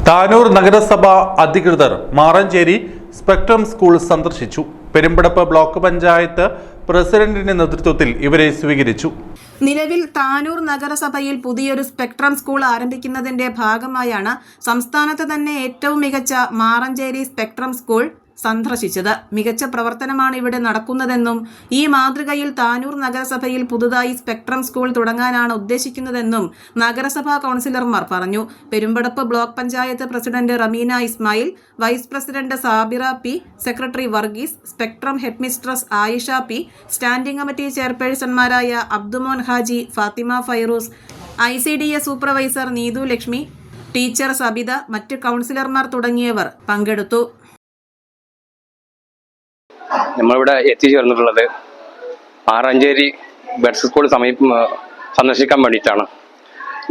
താനൂർ നഗരസഭ അധികൃതർ Maranchery spectrum school സന്ദർശിച്ചു. പെരുമ്പടപ്പ് ബ്ലോക്ക് പഞ്ചായത്ത് പ്രസിഡന്റിന്റെ നേതൃത്വത്തിൽ ഇവരെ സ്വീകരിച്ചു. നിലവിൽ താനൂർ നഗരസഭയിൽ പുതിയൊരു സ്പെക്ട്രം സ്കൂൾ ആരംഭിക്കുന്നതിന്റെ ഭാഗമായാണ് സംസ്ഥാനത്ത് തന്നെ ഏറ്റവും മികച്ച മാറഞ്ചേരി സ്പെക്ട്രം സ്കൂൾ സന്ദർശിച്ചത്. മികച്ച പ്രവർത്തനമാണ് ഇവിടെ നടക്കുന്നതെന്നും ഈ മാതൃകയിൽ താനൂർ നഗരസഭയിൽ പുതുതായി സ്പെക്ട്രം സ്കൂൾ തുടങ്ങാനാണ് ഉദ്ദേശിക്കുന്നതെന്നും നഗരസഭാ കൗൺസിലർമാർ പറഞ്ഞു. Perumpadappu block panchayat president Rameena Ismail, vice president Sabira P, secretary Varghese, spectrum headmistress Ayisha P, standing committee ചെയർപേഴ്സൺമാരായ Abdumon Haji, Fathima Fairooz, ICDA supervisor Neethu Lakshmi, teacher Sabitha, മറ്റ് കൗൺസിലർമാർ തുടങ്ങിയവർ പങ്കെടുത്തു. നമ്മളിവിടെ എത്തിച്ചേർന്നിട്ടുള്ളത് മാറഞ്ചേരി ബഡ്സ് സ്കൂൾ സന്ദർശിക്കാൻ വേണ്ടിയിട്ടാണ്.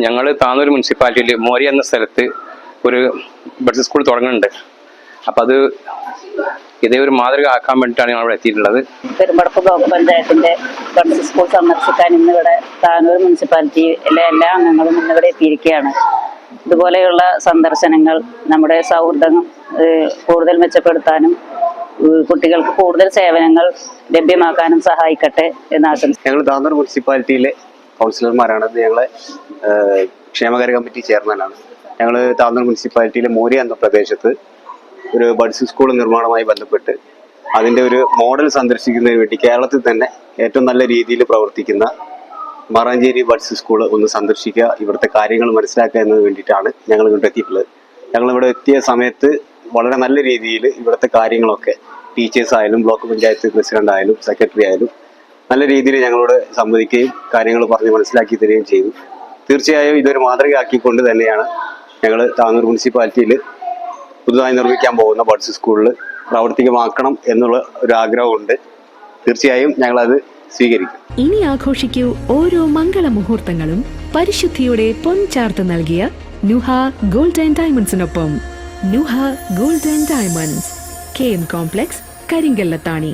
ഞങ്ങൾ താനൂർ മുനിസിപ്പാലിറ്റിയിൽ മോരി എന്ന സ്ഥലത്ത് ഒരു ബഡ്സ് സ്കൂൾ തുടങ്ങുന്നുണ്ട്. അപ്പം ഇതേ ഒരു മാതൃക ആക്കാൻ വേണ്ടിയിട്ടാണ് ഞങ്ങളിവിടെ എത്തിയിട്ടുള്ളത്. പെരുമ്പടപ്പ് ബ്ലോക്ക് പഞ്ചായത്തിന്റെ ബഡ്സ് സ്കൂൾ സന്ദർശിക്കാൻ ഇന്നിവിടെ താനൂർ മുനിസിപ്പാലിറ്റിയിലെ എല്ലാ അംഗങ്ങളും ഇന്നിവിടെ എത്തിയിരിക്കുകയാണ്. ഇതുപോലെയുള്ള സന്ദർശനങ്ങൾ നമ്മുടെ സൗഹൃദം കൂടുതൽ മെച്ചപ്പെടുത്താനും കുട്ടികൾക്ക് കൂടുതൽ സേവനങ്ങൾ ലഭ്യമാക്കാനും സഹായിക്കട്ടെ എന്ന് ആശംസിക്കുന്നു. ഞങ്ങൾ താനൂർ മുനിസിപ്പാലിറ്റിയിലെ കൗൺസിലർമാരാണ്. ഞങ്ങളെ ക്ഷേമകാര്യ കമ്മിറ്റി ചെയർമാനാണ്. ഞങ്ങൾ താനൂർ മുനിസിപ്പാലിറ്റിയിലെ മോരി എന്ന പ്രദേശത്ത് ഒരു ബഡ്സ് സ്കൂൾ നിർമ്മാണവുമായി ബന്ധപ്പെട്ട് അതിൻ്റെ ഒരു മോഡൽ സന്ദർശിക്കുന്നതിന് വേണ്ടി കേരളത്തിൽ തന്നെ ഏറ്റവും നല്ല രീതിയിൽ പ്രവർത്തിക്കുന്ന മാറഞ്ചേരി ബഡ്സ് സ്കൂൾ ഒന്ന് സന്ദർശിക്കുക, ഇവിടുത്തെ കാര്യങ്ങൾ മനസ്സിലാക്കുക എന്നതിന് വേണ്ടിയിട്ടാണ് ഞങ്ങൾ ഇങ്ങോട്ട് എത്തിയിട്ടുള്ളത്. ഞങ്ങളിവിടെ എത്തിയ സമയത്ത് വളരെ നല്ല രീതിയിൽ ഇവിടുത്തെ കാര്യങ്ങളൊക്കെ ടീച്ചേഴ്സ് ആയാലും ബ്ലോക്ക് പഞ്ചായത്ത് പ്രസിഡന്റ് ആയാലും സെക്രട്ടറി ആയാലും നല്ല രീതിയിൽ ഞങ്ങളോട് സംവദിക്കുകയും കാര്യങ്ങൾ പറഞ്ഞ് മനസ്സിലാക്കി തരികയും ചെയ്തു. തീർച്ചയായും ഇതൊരു മാതൃകയാക്കിക്കൊണ്ട് തന്നെയാണ് ഞങ്ങൾ താനൂർ മുനിസിപ്പാലിറ്റിയിൽ പുതുതായി നിർമ്മിക്കാൻ പോകുന്ന ബഡ്സ് സ്കൂളിൽ പ്രാവർത്തികമാക്കണം എന്നുള്ള ഒരു ആഗ്രഹമുണ്ട്. തീർച്ചയായും ഞങ്ങളത് സ്വീകരിക്കും. ഇനി ആഘോഷിക്കൂ ഓരോ മംഗള മുഹൂർത്തങ്ങളും പരിശുദ്ധിയുടെ പൊൻചാർത്ത് നൽകിയ നുഹ ഗോൾഡ് ആൻഡ് ഡയമണ്ട്സിനൊപ്പം. Nuha gold and diamonds, KM complex, Karinkallathani.